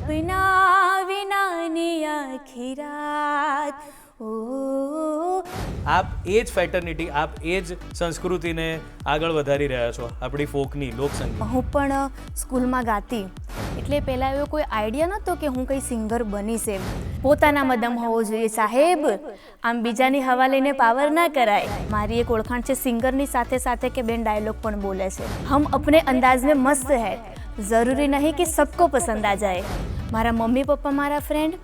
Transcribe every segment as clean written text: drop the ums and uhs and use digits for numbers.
સપના વિનાની આખી રાત. ઓ આપ એ જ ફેટર્નિટી, આપ એ જ સંસ્કૃતિને આગળ વધારી રહ્યા છો, આપણી ફોકની લોકસંગીત. હું પણ સ્કૂલમાં ગાતી, એટલે પહેલાં એવો કોઈ આઈડિયા નહોતો કે હું કંઈ સિંગર બનીશ એમ. પોતાનામાં દમ હોવો જોઈએ સાહેબ, આમ બીજાની હવા લઈને પાવર ના કરાય. મારી એક ઓળખાણ છે સિંગરની સાથે સાથે કે બેન ડાયલોગ પણ બોલે છે. હમ અપને અંદાજ મેં મસ્ત હૈ, જરૂરી નહીં કે સબકો પસંદ આ જાય. મારા મમ્મી પપ્પા મારા ફ્રેન્ડ,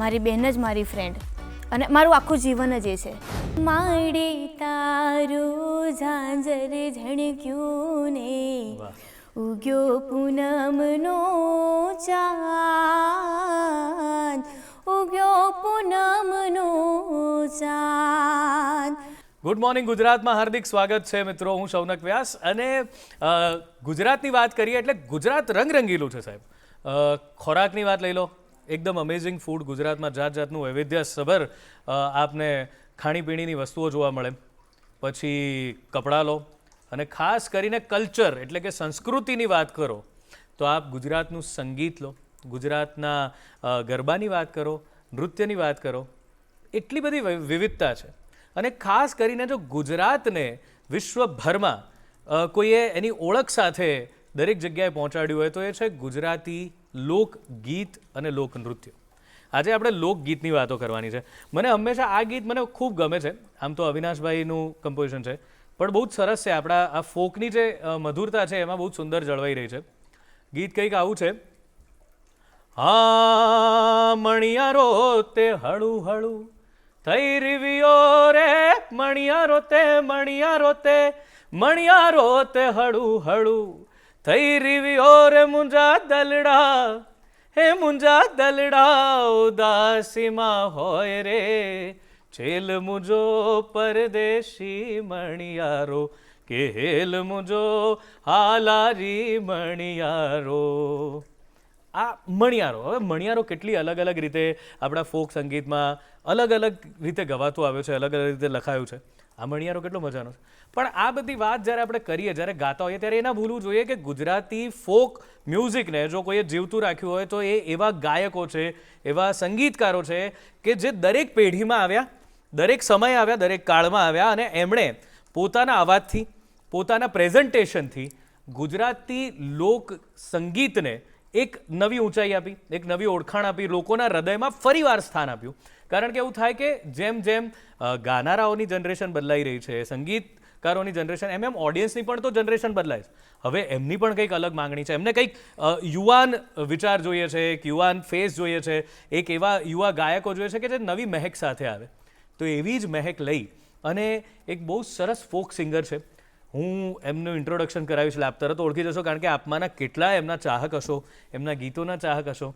મારી બહેન જ મારી ફ્રેન્ડ, અને મારું આખું જીવન જ એ છે. માડે તારું ઝાંઝર ઝણક્યું ને, ઉગ્યો પૂનમનો ચાંદ, ઉગ્યો પૂનમનો ચાંદ. ગુડ મોર્નિંગ ગુજરાતમાં હાર્દિક સ્વાગત છે મિત્રો. હું શૌનક વ્યાસ, અને ગુજરાતની વાત કરીએ એટલે ગુજરાત રંગરંગીલું છે સાહેબ. ખોરાકની વાત લઈ લો, એકદમ અમેઝિંગ ફૂડ. ગુજરાતમાં જાત જાતનું વૈવિધ્યસભર આપને ખાણીપીણીની વસ્તુઓ જોવા મળે. પછી કપડાં લો, અને ખાસ કરીને કલ્ચર એટલે કે સંસ્કૃતિની વાત કરો તો આપ ગુજરાતનું સંગીત લો, ગુજરાતના ગરબાની વાત કરો, નૃત્યની વાત કરો. એટલી બધી વિવિધતા છે. અને ખાસ કરીને જો ગુજરાતને વિશ્વભરમાં કોઈએ એની ઓળખ સાથે દરેક જગ્યાએ પહોંચાડ્યું હોય તો એ છે ગુજરાતી લોકગીત અને લોકનૃત્ય. આજે આપણે લોકગીતની વાતો કરવાની છે. મને હંમેશા આ ગીત મને ખૂબ ગમે છે. આમ તો અવિનાશભાઈનું કમ્પોઝિશન છે, પણ બહુ જ સરસ છે. આપણા આ ફોકની જે મધુરતા છે એમાં બહુ જ સુંદર જળવાઈ રહી છે. ગીત કંઈક આવું છે. હા મણિયારો તે હળું હળું થઈ રીવ્યો રે, મણિયારો તે મણિયારો તે મણિયારો તે હળું હળું થઈ રીવ્યો રે, મુંજા દલડા હે મુંજા દલડા ઉદાસીમાં હોય રે, છેલ મુજો પરદેશી મણિયારો કે હેલ મુજો હાલારી મણિયારો. આ મણિયારો, હવે મણિયારો કેટલી અલગ અલગ રીતે આપણા ફોક સંગીતમાં અલગ અલગ રીતે ગવાતું આવ્યું છે, અલગ અલગ રીતે લખાયું છે. આ મણિયારો કેટલો મજાનો છે. પણ આ બધી વાત જ્યારે આપણે કરીએ, જ્યારે ગાતા હોઈએ, ત્યારે એ ના ભૂલવું જોઈએ કે ગુજરાતી ફોક મ્યુઝિકને જો કોઈએ જીવતું રાખ્યું હોય તો એ એવા ગાયકો છે, એવા સંગીતકારો છે કે જે દરેક પેઢીમાં આવ્યા, દરેક સમયે આવ્યા, દરેક કાળમાં આવ્યા, અને એમણે પોતાના અવાજથી, પોતાના પ્રેઝન્ટેશનથી ગુજરાતી લોક સંગીતને એક નવી ઊંચાઈ આપી, એક નવી ઓળખાણ આપી, લોકોના હૃદયમાં ફરીવાર સ્થાન આપ્યું. કારણ કે એવું થાય કે જેમ જેમ ગાનારાઓની જનરેશન બદલાઈ રહી છે, સંગીતકારોની જનરેશન, એમ ઓડિયન્સની પણ તો જનરેશન બદલાય છે. હવે એમની પણ કંઈક અલગ માંગણી છે. એમને કંઈક યુવાન વિચાર જોઈએ છે, એક યુવાન ફેસ જોઈએ છે, એક એવા યુવા ગાયકો જોઈએ છે કે જે નવી મહેક સાથે આવે. તો એવી જ મહેક લઈ અને એક બહુ સરસ ફોક સિંગર છે. હું એમનું ઇન્ટ્રોડક્શન કરાવીશ એટલે આપ તરત ઓળખી જશો, કારણ કે આપમાંના કેટલા એમના ચાહક હશો, એમના ગીતોના ચાહક હશો,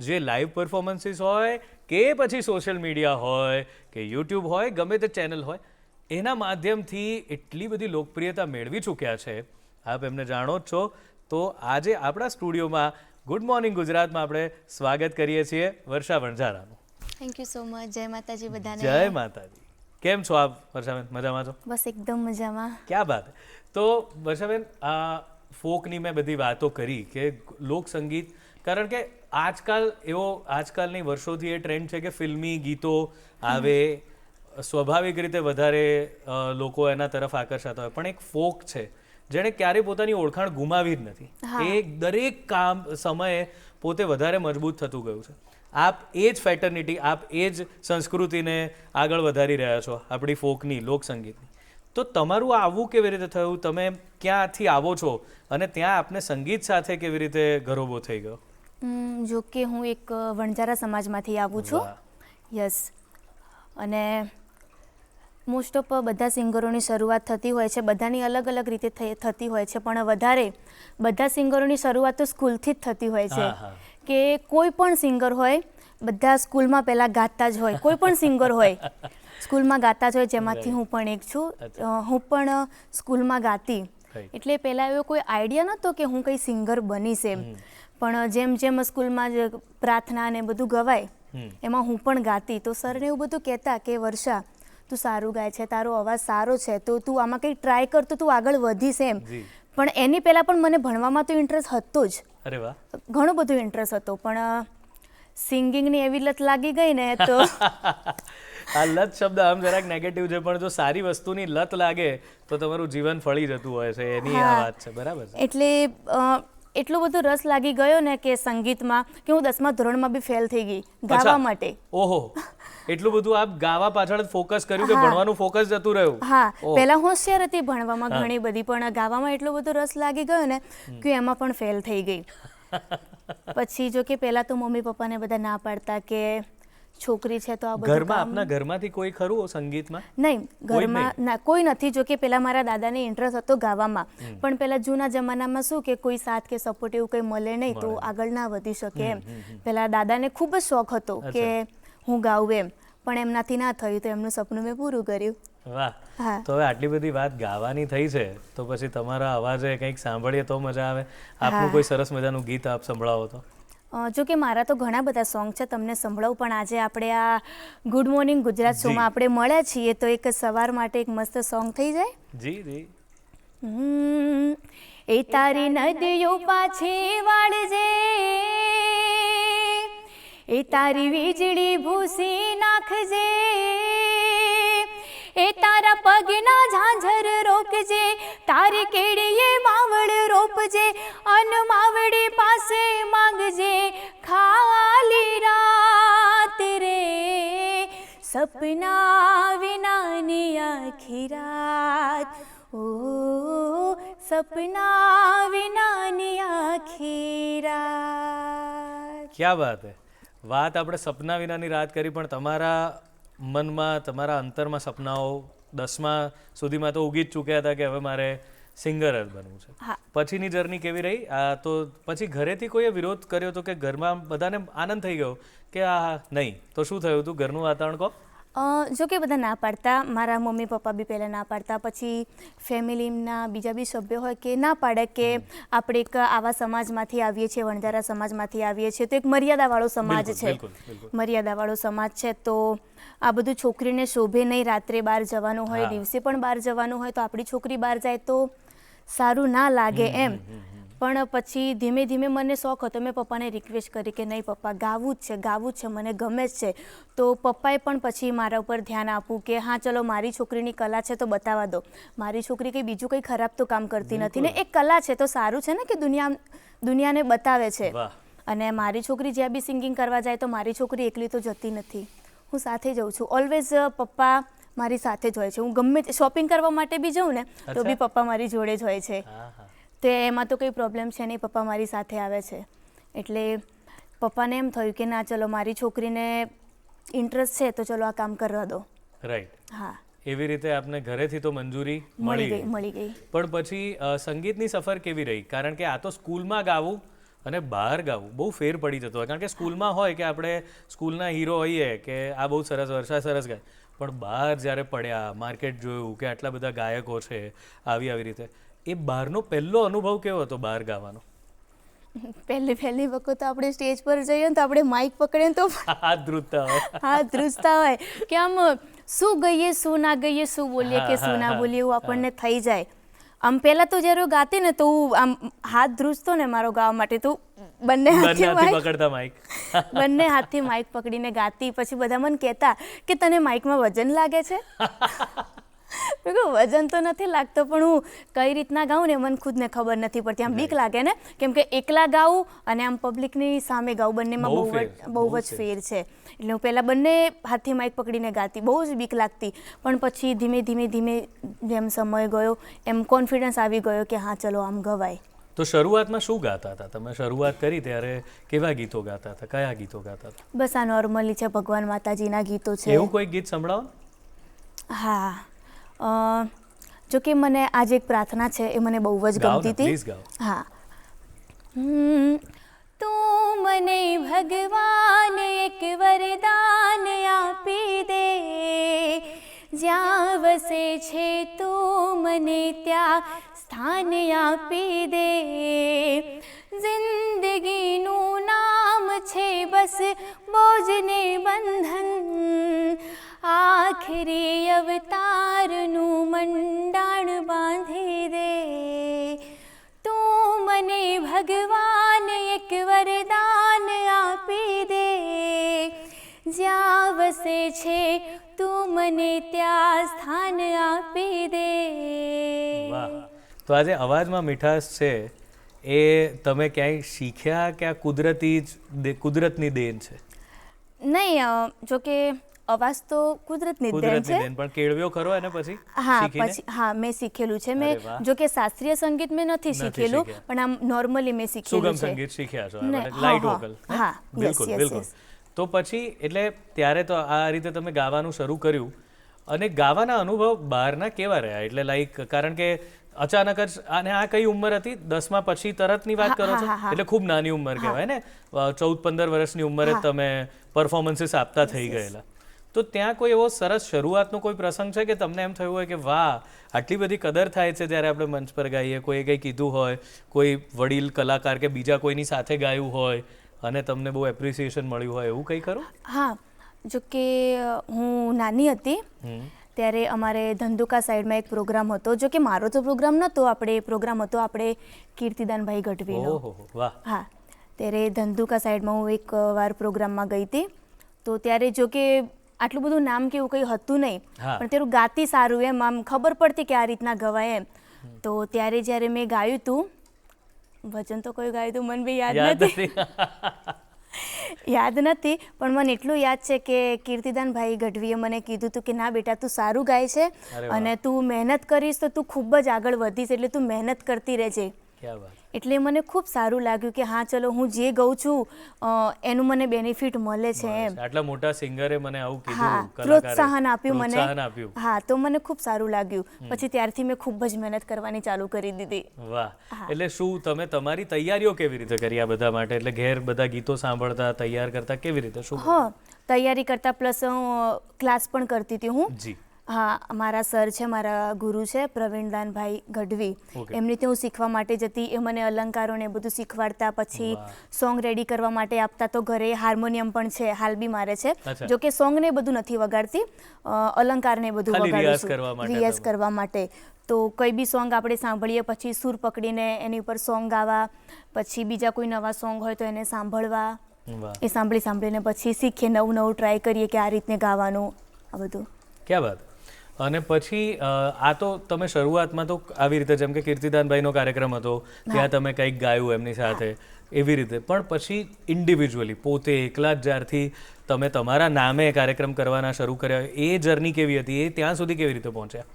જે લાઈવ પરફોર્મન્સીસ હોય કે પછી સોશિયલ મીડિયા હોય કે યુટ્યુબ હોય, ગમે તે ચેનલ હોય, એના માધ્યમથી એટલી બધી લોકપ્રિયતા મેળવી ચૂક્યા છે. આપ એમને જાણો જ છો. તો આજે આપણા સ્ટુડિયોમાં ગુડ મોર્નિંગ ગુજરાતમાં આપણે સ્વાગત કરીએ છીએ વર્ષા વણઝારાનું. Thank you so much. જય માતાજી બધાને. જય માતાજી. કેમ છો આપ વર્ષાબેન? મજામાં છો? બસ એકદમ મજામાં. ક્યાં બાત. તો વર્ષાબેન, આ ફોકની મેં બધી વાતો કરી કે લોકસંગીત, કારણ કે આજકાલની વર્ષોથી એ ટ્રેન્ડ છે કે ફિલ્મી ગીતો આવે, સ્વાભાવિક રીતે વધારે લોકો એના તરફ આકર્ષાતા હોય. પણ એક ફોક છે જેણે ક્યારેય પોતાની ઓળખાણ ગુમાવી જ નથી. એ દરેક કામ સમયે પોતે વધારે મજબૂત થતું ગયું છે. આપ એ જ ફેટર્નિટી, આપ એ જ સંસ્કૃતિને આગળ વધારી રહ્યા છો, આપણી ફોકની લોકસંગીતની. તો તમારું આવવું કેવી રીતે થયું? તમે ક્યાંથી આવો છો અને ત્યાં આપને સંગીત સાથે કેવી રીતે ઘરોબો થઈ ગયો? જો કે હું એક વણઝારા સમાજમાંથી આવું છું. યસ. અને મોસ્ટ ઓફ બધા સિંગરોની શરૂઆત થતી હોય છે, બધાની અલગ અલગ રીતે થતી હોય છે, પણ વધારે બધા સિંગરોની શરૂઆત તો સ્કૂલથી જ થતી હોય છે. કે કોઈ પણ સિંગર હોય, બધા સ્કૂલમાં પહેલાં ગાતા જ હોય. કોઈ પણ સિંગર હોય સ્કૂલમાં ગાતા જ હોય, જેમાંથી હું પણ એક છું. હું પણ સ્કૂલમાં ગાતી, એટલે પહેલાં એવો કોઈ આઈડિયા નહોતો કે હું કંઈ સિંગર બનીશ એમ. પણ જેમ જેમ સ્કૂલમાં જ પ્રાર્થના ને બધું ગવાય, એમાં હું પણ ગાતી. તો સરને એવું બધું કહેતા કે વર્ષા, તું સારું ગાય છે, તારો અવાજ સારો છે, તો તું આમાં કંઈક ટ્રાય કર તો તું આગળ વધીશ એમ. પણ એની પહેલાં પણ મને ભણવામાં તો ઇન્ટરેસ્ટ હતો જ. અરે વાહ. ઘણો બધો ઇન્ટરેસ્ટ હતો, પણ સિંગિંગની એવી લત લાગી ગઈ ને તો આ લત શબ્દ આમ જરાક નેગેટિવ છે, પણ જો સારી વસ્તુની લત લાગે તો તમારું જીવન ફળી જતું હોય છે, એની આ વાત છે. બરાબર છે. એટલે એટલો બધો રસ લાગી ગયો ને કે સંગીતમાં કે હું 10મા ધોરણમાં બી ફેલ થઈ ગઈ ગાવા માટે. ઓહો, એટલું બધું આપ ગાવા પાછળ ફોકસ કર્યું કે ભણવાનું ફોકસ જતું રહ્યું? હા, પહેલા હોશિયાર હતી ભણવામાં ઘણી બધી, પણ ગાવામાં એટલો બધો રસ લાગી ગયો ને કે એમાં પણ ફેલ થઈ ગઈ. પછી જો કે પહેલા તો મમ્મી પપ્પાને બધા ના પાડતા કે છોકરી છે તો આ બધું ઘરમાં આપના ઘરમાંથી કોઈ ખરું સંગીતમાં? નહીં, ઘરમાં ના કોઈ નથી. જો કે પેલા મારા દાદાને ઇન્ટરેસ્ટ હતો ગાવામાં, પણ પેલા જૂના જમાનામાં શું કે કોઈ સાથ કે સપોર્ટ એવું કંઈ મળે નહીં તો આગળ ના વધી શકે એમ. પેલા દાદાને ખૂબ જ શોખ હતો કે હું ગાઉં એમ, પણ એમનાથી ના થયું તો એમનું સપનું મેં પૂરું કર્યું. વાહ. તો હવે આટલી બધી વાત ગાવાની થઈ છે તો પછી તમારા અવાજે કંઈક સાંભળીએ તો મજા આવે. આપનું કોઈ સરસ મજાનું ગીત આપ સંભળાવો તો. જો કે મારા તો ઘણા બધા સોંગ છે, તમને સંભળાવું, પણ આજે આપણે આ ગુડ મોર્નિંગ ગુજરાત શોમાં આપણે મળ્યા છીએ તો એક સવાર માટે એક મસ્ત સોંગ થઈ જાય. જી જી. એ તારી નદીઓ પાછી વાળજે, એ તારી વીજળી ભૂસી નાખજે, એ તારા પગના ઝાંઝર રોકજે, તારી કેડીએ માવડ રોપજે, અન માવડી પાસે માંગજે ખાલી રાત રે, સપના વિનાની આખી રાત, ઓ સપના વિનાની આખી રાત. ક્યા બાત હે. વાત આપણે સપના વિનાની રાત કરી, પણ તમારા મનમાં, તમારા અંતરમાં સપનાઓ 10મા સુધીમાં તો ઉગી જ ચૂક્યા હતા કે હવે મારે સિંગર જ બનવું છે. પછીની જર્ની કેવી રહી? તો પછી ઘરેથી કોઈએ વિરોધ કર્યો હતો કે ઘરમાં બધાને આનંદ થઈ ગયો કે આ નહીં, તો શું થયું હતું? ઘરનું વાતાવરણ કહો. જો કે બધા ના પાડતા, મારા મમ્મી પપ્પા બી પહેલાં ના પાડતા, પછી ફેમિલીના બીજા બી સભ્યો હોય કે ના પાડે કે આપણે એક આવા સમાજમાંથી આવીએ છીએ, વણજારા સમાજમાંથી આવીએ છીએ તો એક મર્યાદાવાળો સમાજ છે, મર્યાદાવાળો સમાજ છે, તો આ બધું છોકરીને શોભે નહીં. રાત્રે બહાર જવાનું હોય, દિવસે પણ બહાર જવાનું હોય તો આપણી છોકરી બહાર જાય તો સારું ના લાગે એમ. પણ પછી ધીમે ધીમે મને શોખ હતો, મેં પપ્પાને રિક્વેસ્ટ કરી કે નહીં પપ્પા, ગાવું જ છે, ગાવું જ છે, મને ગમે જ છે. તો પપ્પાએ પણ પછી મારા ઉપર ધ્યાન આપવું કે હા ચલો મારી છોકરીની કલા છે તો બતાવવા દો. મારી છોકરી કંઈ બીજું કંઈ ખરાબ તો કામ કરતી નથી ને, એક કલા છે તો સારું છે ને કે દુનિયાને બતાવે છે. અને મારી છોકરી જ્યાં બી સિંગિંગ કરવા જાય તો મારી છોકરી એકલી તો જતી નથી, હું સાથે જઉં છું. ઓલવેઝ પપ્પા મારી સાથે જ હોય છે. હું ગમે શોપિંગ કરવા માટે બી જાઉં ને તો બી પપ્પા મારી જોડે જ હોય છે. તો એમાં તો કંઈ પ્રોબ્લેમ છે નહીં, પપ્પા મારી સાથે આવે છે. એટલે પપ્પાને એમ થયું કે ના ચલો મારી છોકરીને ઇન્ટરેસ્ટ છે તો ચલો આ કામ કરવા દો. રાઈટ. હા, એવી રીતે આપને ઘરેથી તો મંજૂરી મળી ગઈ. પણ પછી સંગીતની સફર કેવી રહી? કારણ કે આ તો સ્કૂલમાં ગાવું અને બહાર ગાવું બહુ ફેર પડી જતો હોય. કારણ કે સ્કૂલમાં હોય કે આપણે સ્કૂલના હીરો હોઈએ કે આ બહુ સરસ વર્ષા સરસ ગાય, પણ બહાર જ્યારે પડ્યા, માર્કેટ જોયું કે આટલા બધા ગાયકો છે, આવી રીતે, એ બહારનો પહેલો અનુભવ કેવો હતો બહાર ગાવાનો? પહેલી વખત તો આપણે સ્ટેજ પર જઈએ ને તો આપણે માઇક પકડીએ તો હાથ ધ્રુજતા હોય. હાથ ધ્રુજતા હોય કે આમ શું ગઈએ શું ના ગઈએ, શું બોલીએ કે શું ના બોલીએ, એવું આપણને થઈ જાય. આમ પહેલાં તો જ્યારે ગાતી ને તો આમ હાથ ધ્રુજતો ને મારો ગાવા માટે, તો બંને હાથથી માઇક પકડીને ગાતી. પછી બધા મને કહેતા કે તને માઇકમાં વજન લાગે છે. વજન તો નથી લાગતો, પણ હું કઈ રીતના ગાઉં ને મને ખુદને ખબર નથી પડતી. આમ બીક લાગે ને, કેમ કે એકલા ગાઉં અને આમ પબ્લિકની સામે ગાઉં, બંનેમાં બહુ જ ફેર છે. એટલે હું પહેલાં બંને હાથથી માઇક પકડીને ગાતી, બહુ જ બીક લાગતી. પણ પછી ધીમે જેમ સમય ગયો એમ કોન્ફિડન્સ આવી ગયો કે હા ચલો આમ ગવાય. તો શરૂઆતમાં શું ગાતા હતા તમે? શરૂઆત કરી ત્યારે કેવા ગીતો ગાતા હતા? કયા ગીતો ગાતા હતા? બસ આ નોર્મલી છે, ભગવાન માતાજીના ગીતો છે. એવું કોઈ ગીત સંભળાવો. હા, જો કે મને આજે એક પ્રાર્થના છે એ મને બહુ જ ગમતી હતી. હા. તું મને ભગવાન એક વરદાન આપી દે, જ્યાં વસે છે તું મને ત્યાં સ્થાન આપી દે. જિંદગીનું નામ છે બસ બોજને બંધન, આખરી અવતારનું મંડાણ બાંધી દે. તું મને ભગવાન એક વરદાન આપી દે, વસે છે તું મને ત્યાં સ્થાન આપી દે. વાહ. તો આજે અવાજમાં મીઠાશ છે એ તમે ક્યાંય શીખ્યા કે આ કુદરતની દેન છે? નહીં, જો કે અવાજ તો કુદરતની જ દેન કુદરતની છે. દેન, પણ કેળવ્યો ખરો એને પછી હા, શીખીને? પછી હા મેં શીખેલું છે. અરે મેં વાહ. જો કે શાસ્ત્રીય સંગીત મેં નથી શીખેલું, શીખ્યા. પણ આમ નોર્મલી મેં શીખેલું સુગમ છે. સંગીત શીખ્યા છો, ને, લાઇટ હા, વોકલ? હા, બિલકુલ yes, બિલકુલ. yes. તો પછી એટલે ત્યારે તો આ રીતે તમે ગાવાનું શરૂ કર્યું, અને ગાવાના અનુભવ બહારના કેવા રહ્યા? એટલે લાઈક, કારણ કે અચાનક જ, અને આ કઈ ઉંમર હતી? 10મા પછી તરતની વાત કરો છો? હા. એટલે ખૂબ નાની ઉંમર કહેવાય ને, 14-15 વર્ષની ઉંમરે જ તમે પરફોર્મન્સીસ આપતા થઈ ગયેલા. તો ત્યાં કોઈ એવો સરસ શરૂઆતનો કોઈ પ્રસંગ છે કે તમને એમ થયું હોય કે વાહ, આટલી બધી કદર થાય છે જ્યારે આપણે મંચ પર ગાઈએ, કોઈએ કંઈ કીધું હોય, કોઈ વડીલ કલાકાર કે બીજા કોઈની સાથે ગાયું હોય અને તમને બહુ એપ્રિસિએશન મળ્યું હોય, એવું કંઈ ખરું? હા, જો કે હું નાની હતી ત્યારે અમારે ધંધુકા સાઈડમાં એક પ્રોગ્રામ હતો. જો કે મારો તો પ્રોગ્રામ નહોતો, પ્રોગ્રામ હતો આપણે કીર્તિદાનભાઈ ગઢવીનો. ઓહો, વાહ. હા, ત્યારે ધંધુકા સાઈડમાં હું એક વાર પ્રોગ્રામમાં ગઈ હતી. તો ત્યારે જો કે આટલું બધું નામ કે એવું કંઈ હતું નહીં, પણ તેનું ગાતી સારું, એમ આમ ખબર પડતી કે આ રીતના ગવાય એમ. તો ત્યારે જ્યારે મેં ગાયું હતું, ભજન તો કોઈ ગાયું હતું મને બી યાદ નથી, પણ મને એટલું યાદ છે કે કીર્તિદાનભાઈ ગઢવીએ મને કીધું હતું કે ના બેટા, તું સારું ગાય છે અને તું મહેનત કરીશ તો તું ખૂબ જ આગળ વધીશ, એટલે તું મહેનત કરતી રહેજે. એટલે મને ખૂબ સારું લાગ્યું કે હા ચલો, હું જે ગાઉં છું એનું મને બેનિફિટ મળે છે એમ. આટલા મોટા સિંગરે મને આવું કીધું, હા, પ્રોત્સાહન આપ્યું મને. હા, તો મને ખૂબ સારું લાગ્યું. પછી ત્યારથી મેં ખૂબ જ મહેનત કરવાની ચાલુ કરી દીધી. વાહ. એટલે શું તમે તમારી તૈયારીઓ કેવી રીતે કરી આ બધા માટે? એટલે ઘેર બધા ગીતો સાંભળતા, તૈયાર કરતા, કેવી રીતે, શું? હા, તૈયારી કરતા પ્લસ ક્લાસ પણ કરતી હતી હું. જી. હા, મારા સર છે, મારા ગુરુ છે પ્રવીણદાનભાઈ ગઢવી, એમની ત્યાં હું શીખવા માટે જતી. એ મને અલંકારો ને બધું શીખવાડતા. પછી સોંગ રેડી કરવા માટે આપતા. તો ઘરે હાર્મોનિયમ પણ છે, હાલ બી મારે છે. જો કે સોંગ ને બધું નથી વગાડતી, અલંકાર ને બધું વગાડું છું રિયાઝ કરવા માટે. તો કોઈ બી સોંગ આપણે સાંભળીએ પછી સુર પકડીને એની ઉપર સોંગ ગાવા, પછી બીજા કોઈ નવા સોંગ હોય તો એને સાંભળવા, એ સાંભળીને પછી શીખીએ, નવું ટ્રાય કરીએ કે આ રીતને ગાવાનું, આ બધું. ક્યાં વાત. અને પછી આ તો તમે શરૂઆતમાં તો આવી રીતે, જેમ કે કીર્તિદાનભાઈનો કાર્યક્રમ હતો ત્યાં તમે કંઈક ગાયું એમની સાથે, એવી રીતે. પણ પછી ઇન્ડિવિજ્યુઅલી પોતે એકલા જ જ્યારથી તમે તમારા નામે કાર્યક્રમ કરવાના શરૂ કર્યા, એ જર્ની કેવી હતી? એ ત્યાં સુધી કેવી રીતે પહોંચ્યા?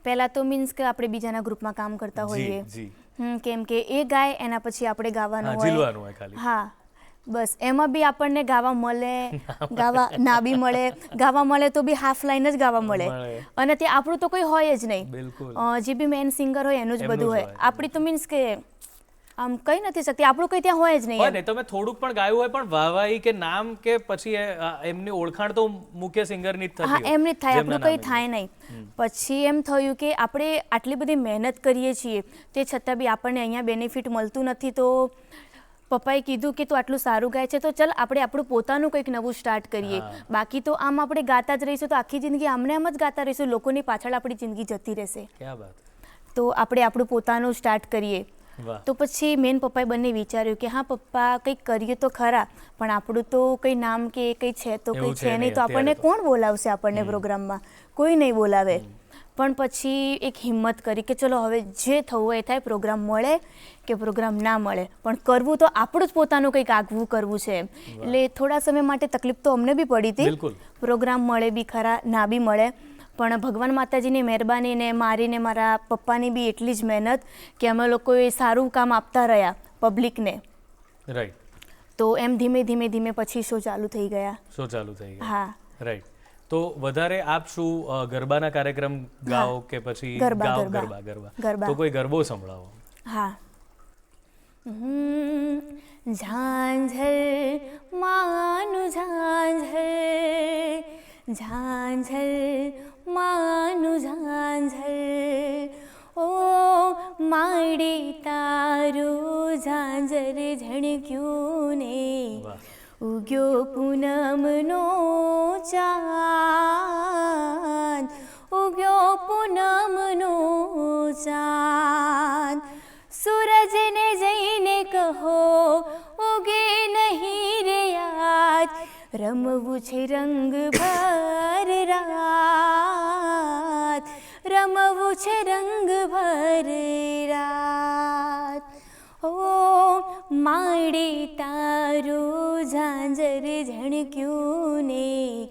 પહેલાં તો મીન્સ કે આપણે બીજાના ગ્રુપમાં કામ કરતા હોઈએ, કેમ કે એ ગાય એના પછી આપણે ગાવાનું હોય ખાલી. હા, બસ એમાં બી આપણને ગાવા મળે, ગાવા ના બી મળે. ગાવા મળે તો બી હાફ લાઈન જ ગાવા મળે, અને તે આપણું તો કોઈ હોય જ નહીં. જે બી મેન સિંગર હોય એનું જ બધું હોય. આપણી તો મીન્સ કે આમ કહી નથી શકતી, આપણું કંઈ ત્યાં હોય જ નહીં. તમે થોડુંક પણ ગાયું હોય પણ વાહવાહી કે નામ કે પછી એમની ઓળખાણ તો મુખ્ય સિંગરની જ થતી. હા, એમની જ થાય, આપણું કંઈ થાય નહીં. પછી એમ થયું કે આપણે આટલી બધી મહેનત કરીએ છીએ, તે છતાં બી આપણને અહીંયા બેનિફિટ મળતું નથી. તો પપ્પાએ કીધું કે તું આટલું સારું ગાય છે તો ચલ આપણે આપણું પોતાનું કંઈક નવું સ્ટાર્ટ કરીએ. બાકી તો આમ આપણે ગાતા જ રહીશું તો આખી જિંદગી આમને આમ જ ગાતા રહીશું, લોકોની પાછળ આપણી જિંદગી જતી રહેશે. તો આપણે આપણું પોતાનું સ્ટાર્ટ કરીએ. તો પછી મેન પપ્પાએ બંને વિચાર્યું કે હા પપ્પા, કંઈક કરીએ તો ખરા, પણ આપણું તો કંઈ નામ કે કંઈ છે તો કંઈ છે નહીં, તો આપણને કોણ બોલાવશે? આપણને પ્રોગ્રામમાં કોઈ નહીં બોલાવે. પણ પછી એક હિંમત કરી કે ચલો હવે જે થવું એ થાય, પ્રોગ્રામ મળે કે પ્રોગ્રામ ના મળે, પણ કરવું તો આપણું જ પોતાનું કંઈક આગવું કરવું છે. એટલે થોડા સમય માટે તકલીફ તો અમને બી પડી હતી. પ્રોગ્રામ મળે બી ખરા, ના બી મળે, પણ ભગવાન માતાજીની મહેરબાની ને મારી ને મારા પપ્પાની બી એટલી જ મહેનત કે અમે લોકોએ સારું કામ આપતા રહ્યા પબ્લિકને. રાઈટ. તો એમ ધીમે ધીમે પછી શો ચાલુ થઈ ગયા. હા, રાઈટ. તો વધારે આપ શું ગરબાના કાર્યક્રમ ગાઓ કે પછી ગરબા? તો કોઈ ગરબો સંભળાવો. હા. ઝાંઝર માનું ઝાંઝર, ઝાંઝર માનું ઝાંઝર, ઓ માડી તારું ઝાંઝર ઝણક્યું ને, ઉગ્યો પૂનમનો ચાંદ, ઉગ્યો પૂનમનો ચાંદ, સૂરજને જઈને કહો ઉગે નહીં રે યાદ, રમવું છે રંગ ભર રાત, રમવું છે રંગ ભર રાત. ઓ માડે તારું ઝાંઝર ઝણક્યું ને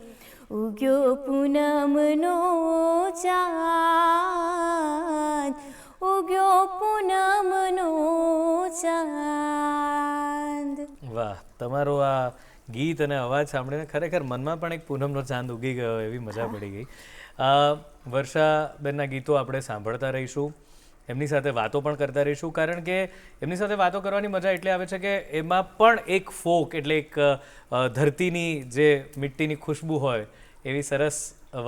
ઉગ્યો પૂનમનો ચાંદ, ઉગ્યો પૂનમનો ચાંદ. વાહ, તમારો આ ગીત અને અવાજ સાંભળીને ખરેખર મનમાં પણ એક પૂનમનો ચાંદ ઉગી ગયો એવી મજા પડી ગઈ. વર્ષાબેનના ગીતો આપણે સાંભળતા રહીશું, એમની સાથે વાતો પણ કરતા રહીશું, કારણ કે એમની સાથે વાતો કરવાની મજા એટલે આવે છે કે એમાં પણ એક ફોક એટલે એક ધરતીની જે મિટ્ટીની ખુશ્બુ હોય એવી સરસ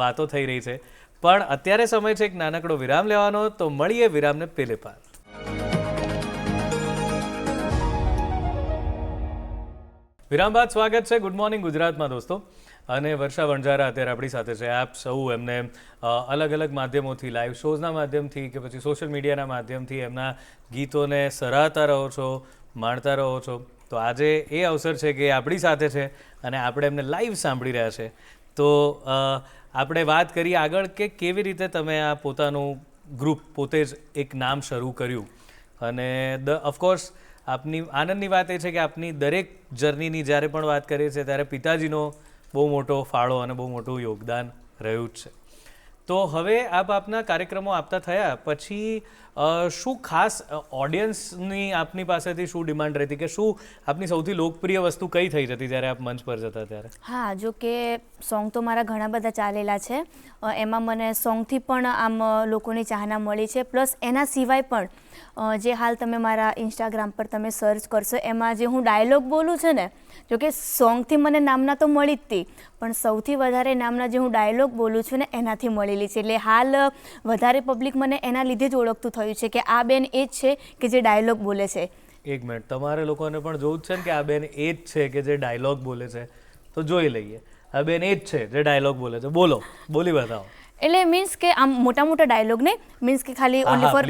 વાતો થઈ રહી છે. પણ અત્યારે સમય છે એક નાનકડો વિરામ લેવાનો, તો મળીએ વિરામને પેલે પાર. વિરામ બાદ સ્વાગત છે ગુડ મોર્નિંગ ગુજરાતમાં દોસ્તો. અને વર્ષા વણઝારા અત્યારે આપણી સાથે છે. આપ સૌ એમને અલગ અલગ માધ્યમોથી, લાઈવ શોઝના માધ્યમથી કે પછી સોશિયલ મીડિયાના માધ્યમથી એમના ગીતોને સરાહતા રહો છો, માણતા રહો છો. તો આજે એ અવસર છે કે આપણી સાથે છે અને આપણે એમને લાઈવ સાંભળી રહ્યા છે. તો આપણે વાત કરીએ આગળ કે કેવી રીતે તમે આ પોતાનું ગ્રુપ પોતે જ એક નામ શરૂ કર્યું. અને ઓફકોર્સ આપની આનંદની વાત એ છે કે આપની દરેક જર્નીની જ્યારે પણ વાત કરીએ છીએ ત્યારે પિતાજીનો બહુ મોટો ફાળો અને બહુ મોટું યોગદાન રહ્યું જ છે. તો હવે આપના કાર્યક્રમો આપતા થયા પછી શું ખાસ ઓડિયન્સની આપની પાસેથી શું ડિમાન્ડ રહેતી, કે શું આપની સૌથી લોકપ્રિય વસ્તુ કઈ થઈ જતી જ્યારે આપ મંચ પર જતા ત્યારે? હા, જો કે સોંગ તો મારા ઘણા બધા ચાલેલા છે, એમાં મને સોંગથી પણ આમ લોકોની ચાહના મળી છે. પ્લસ એના સિવાય પણ જે હાલ તમે મારા ઇન્સ્ટાગ્રામ પર તમે સર્ચ કરશો એમાં જે હું ડાયલોગ બોલું છું ને, જો કે સોંગથી મને નામના તો મળી જ હતી, પણ સૌથી વધારે નામના જે હું ડાયલોગ બોલું છું ને એનાથી મળેલી છે. એટલે હાલ વધારે પબ્લિક મને એના લીધે જ ઓળખતું થયું છે કે આ બેન એ જ છે કે જે ડાયલોગ બોલે છે. એક મિનિટ, તમારે લોકોને પણ જોવું જ છે ને કે આ બેન એ જ છે કે જે ડાયલોગ બોલે છે, તો જોઈ લઈએ. આ બેન એ જ છે જે ડાયલોગ બોલે છે, બોલો, બોલી બતાવો. એટલે મીન્સ કે આમ મોટા મોટા ડાયલોગ નહીં, મીન્સ કે ખાલી ઓનલી ફોર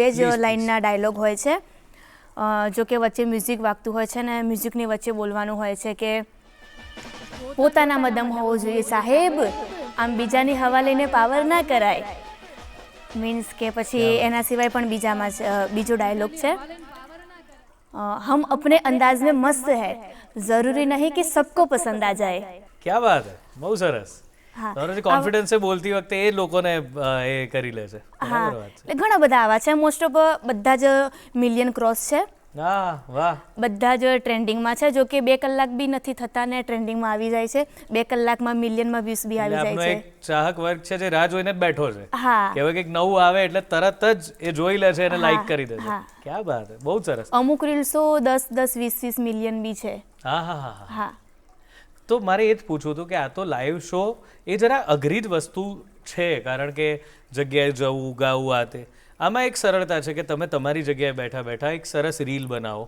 બે જ લાઇનના ડાયલોગ હોય છે. જો કે વચ્ચે મ્યુઝિક વાગતું હોય છે ને મ્યુઝિકની વચ્ચે બોલવાનું હોય છે કે પોતાનામાં દમ હોવો જોઈએ સાહેબ, આમ બીજાની હવા લઈને પાવર ના કરાય. મીન્સ કે પછી એના સિવાય પણ બીજો ડાયલોગ છે, હમ અપને અંદાજ में मस्त है, जरूरी नहीं कि सबको पसंद आ जाए. क्या बात है, બહુ સરસ. હા, તમારો જે કોન્ફિડન્સ છે બોલતી વખતે એ લોકોને એ કરી લે છે. હા, એટલે ઘણા બધા આવા છે. મોસ્ટ ઓફ બધા જ મિલિયન ક્રોસ છે. હા, વાહ. બધા જ ટ્રેન્ડિંગમાં છે. જો કે 2 કલાક બી નથી થતા ને ટ્રેન્ડિંગમાં આવી જાય છે. 2 કલાકમાં મિલિયનમાં વ્યૂઝ બી આવી જાય છે. એક ચાહક વર્ગ છે જે રાહ જોઈને જ બેઠો છે. હા, કે હવે કંઈક નવું આવે એટલે તરત જ એ જોઈ લે છે અને લાઈક કરી દે છે. ક્યાં બાત છે, બહુ સરસ. અમુક રીલ્સો 10, 20 મિલિયન બી છે. હા હા હા હા. હા, તો મારે એ જ પૂછવું હતું કે આ તો લાઈવ શો એ જરા અઘરી જ વસ્તુ છે, કારણ કે જગ્યાએ જવું, ગાવું, આ તે. આમાં એક સરળતા છે કે તમે તમારી જગ્યાએ બેઠા બેઠા એક સરસ રીલ બનાવો,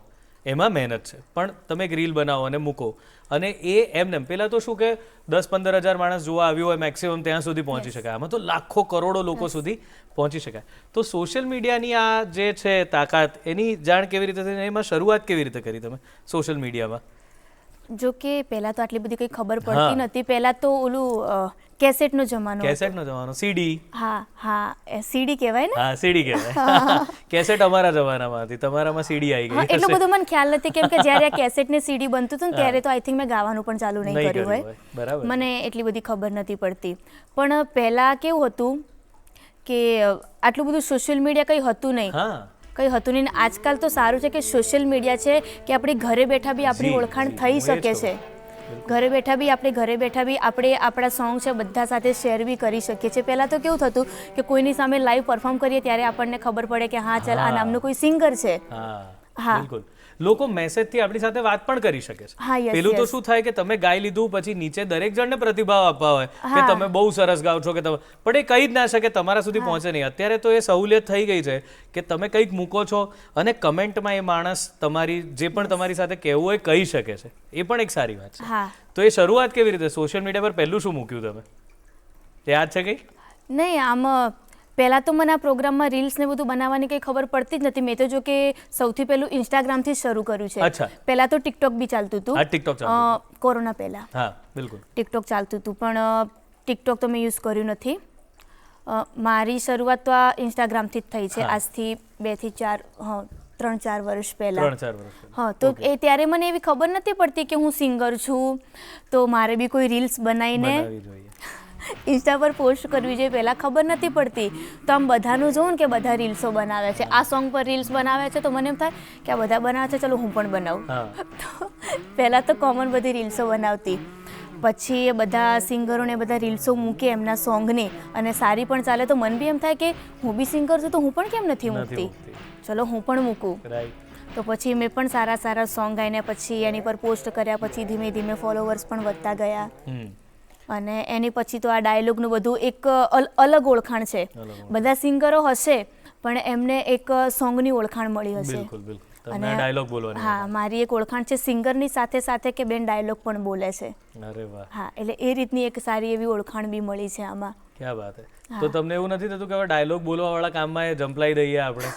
એમાં મહેનત છે, પણ તમે એક રીલ બનાવો અને મૂકો અને એ એમને પહેલાં તો શું કે 10-15 હજાર માણસ જોવા આવ્યું હોય મેક્સિમમ, ત્યાં સુધી પહોંચી શકાય. આમાં તો લાખો કરોડો લોકો સુધી પહોંચી શકાય. તો સોશિયલ મીડિયાની આ જે છે તાકાત, એની જાણ કેવી રીતે થઈ, એમાં શરૂઆત કેવી રીતે કરી તમે સોશિયલ મીડિયામાં? જો કે પહેલાં તો આટલી બધી કંઈ ખબર પડતી નથી. પહેલાં તો ઓલું કેસેટનો જમાનો. કેસેટનો જમાનો, સીડી. હા હા, સીડી કહેવાય ને. હા, સીડી કહેવાય. કેસેટ અમારા જમાનામાં હતી, તમારામાં સીડી આવી ગઈ. એટલું બધું મને ખ્યાલ નથી, કેમ કે જ્યારે આ કેસેટ ને સીડી બનતું હતું ને ત્યારે તો આઈ થિંક મેં ગાવાનું પણ ચાલુ નહીં કર્યું હોય. બરાબર. મને એટલી બધી ખબર નથી પડતી. પણ પહેલાં કેવું હતું કે આટલું બધું સોશિયલ મીડિયા કંઈ હતું નહીં. હા, કંઈ હતું નહીં. આજકાલ તો સારું છે કે સોશિયલ મીડિયા છે કે આપણી ઘરે બેઠા બી આપણી ઓળખાણ થઈ શકે છે. ઘરે બેઠા બી આપણે આપણા સોંગ છે બધા સાથે શેર બી કરી શકીએ છીએ. પહેલાં તો કેવું થતું કે કોઈની સામે લાઈવ પરફોર્મ કરીએ ત્યારે આપણને ખબર પડે કે હા ચાલ આ નામનો કોઈ સિંગર છે. હા, બિલકુલ. લોકો મેસેજથી આપણી સાથે વાત પણ કરી શકે છે. હા, યસ, પેલું તો શું થાય કે તમે ગાઈ લીધું પછી નીચે દરેક જણને પ્રતિભાવ આપવા હોય કે તમે બહુ સરસ ગાઓ છો, કે તમે, પણ એ કહી જ ના શકે, તમારા સુધી પહોંચે નહીં. અત્યારે તો એ સહુલિયત થઈ ગઈ છે કે તમે કંઈક મૂકો છો અને કમેન્ટમાં એ માણસ તમારી જે પણ તમારી સાથે કહેવું હોય કહી શકે છે. એ પણ એક સારી વાત છે. હા, તો એ શરૂઆત કેવી રીતે સોશિયલ મીડિયા પર પહેલું શું મૂક્યું તમે, યાદ છે કંઈ? નહીં, આમ પહેલાં તો મને આ પ્રોગ્રામમાં રીલ્સ ને બધું બનાવવાની કંઈ ખબર પડતી જ નથી. મેં તો જો કે સૌથી પહેલું ઇન્સ્ટાગ્રામથી જ શરૂ કર્યું છે. અચ્છા. પહેલાં તો ટિકટોક બી ચાલતું હતું. હા, TikTok ચાલતું કોરોના પહેલાં હા બિલકુલ. ટિકટોક ચાલતું હતું, પણ ટિકટોક તો મેં યુઝ કર્યું નથી. મારી શરૂઆત તો આ ઇન્સ્ટાગ્રામથી જ થઈ છે, આજથી 2 થી 3-4 વર્ષ પહેલાં. 3-4 વર્ષ. હા, તો એ ત્યારે મને એવી ખબર નથી પડતી કે હું સિંગર છું, તો મારે બી કોઈ રીલ્સ બનાવીને ઇન્સ્ટા પર પોસ્ટ કરવી જોઈએ, પહેલાં ખબર નથી પડતી. તો આમ બધાનું જોઉં ને કે બધા રીલ્સો બનાવે છે, આ સોંગ પર રીલ્સ બનાવે છે, તો મને એમ થાય કે આ બધા બનાવે છે, ચલો હું પણ બનાવું. તો પહેલાં તો કોમન બધી રીલ્સો બનાવતી, પછી એ બધા સિંગરોને બધા રીલ્સો મૂકે એમના સોંગની, અને સારી પણ ચાલે તો મન બી એમ થાય કે હું બી સિંગર છું તો હું પણ કેમ નથી મૂકતી, ચલો હું પણ મૂકું. તો પછી મેં પણ સારા સારા સોંગ ગાઈને પછી એની પર પોસ્ટ કર્યા, પછી ધીમે ધીમે ફોલોવર્સ પણ વધતા ગયા. અને એની પછી તો આ ડાયલોગનું બધું એક અલગ ઓળખાણ છે. બધા સિંગરો હશે પણ એમને એક સોંગની ઓળખાણ મળી હશે. અને ડાયલોગ બોલવાની. હા, મારી એક ઓળખાણ છે સિંગરની સાથે સાથે કે બેન ડાયલોગ પણ બોલે છે. અરે વાહ. હા, એટલે એ રીતની એક સારી એવી ઓળખાણ બી મળી છે આમાં. ક્યાં વાત છે. તો તમને એવું નથી થતું કે હવે ડાયલોગ બોલવા વાળા કામમાં એ જંપલાઈ દઈએ આપણે,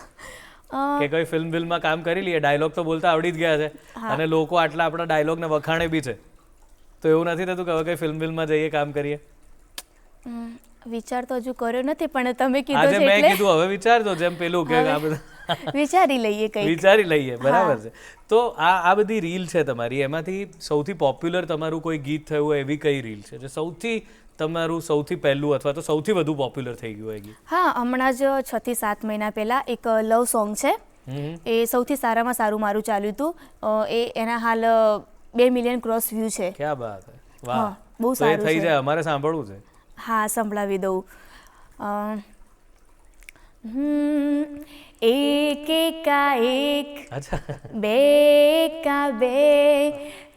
કે કોઈ ફિલ્મમાં કામ કરી લઈએ, ડાયલોગ તો બોલતા આવડી જ ગયા છે અને લોકો આટલા આપણા ડાયલોગને વખાણે બી છે, તો એવું નથી થતું કે હવે કઈ ફિલ્મમાં જઈએ કામ કરીએ? વિચાર તો હજુ કર્યો નથી, પણ તમે કીધું આજે મેં કીધું હવે વિચારજો, જેમ પેલું કે આ બધા વિચારી લઈએ, કંઈક વિચારી લઈએ. બરાબર છે. તો આ બધી રીલ છે તમારી, એમાંથી સૌથી પોપ્યુલર તમારું કોઈ ગીત થયું હોય એવી કઈ રીલ છે જે સૌથી તમારું સૌથી પહેલું અથવા તો સૌથી વધુ પોપ્યુલર થઈ ગયું હોય ગીત? હા, હમણાં જ 6 થી 7 મહિના પહેલા એક લવ સોંગ છે, એ સૌથી સારામાં સારું મારું ચાલ્યું હતું. એના હાલ 2 મિલિયન ક્રોસ વ્યૂ છે. ક્યાં વાત છે. વાહ, બહુ સારું છે. થઈ જાય, અમારે સાંભળવું છે. હા, સંભળાવી દઉં. એક એકા એક, બે એકા બે,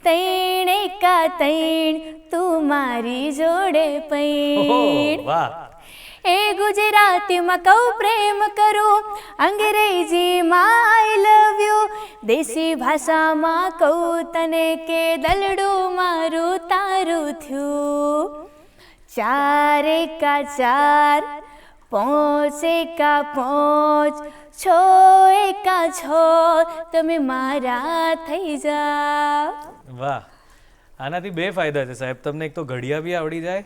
ત્રણ એકા ત્રણ, તું મારી જોડે પૈણ. એ ગુજરાતીમાં કહું પ્રેમ કરું, અંગ્રેજીમાં આઈ લવ યુ, દેશી ભાષામાં કહું તને કે દલડું મારું તારું થયું. 4 એકા 4, 5 એકા 5, 6 એકા 6, તમે મારા થઈ જાઓ. વાહ, આનાથી 2 ફાયદા છે સાહેબ, તમને એક તો ઘડિયા બી આવડી જાય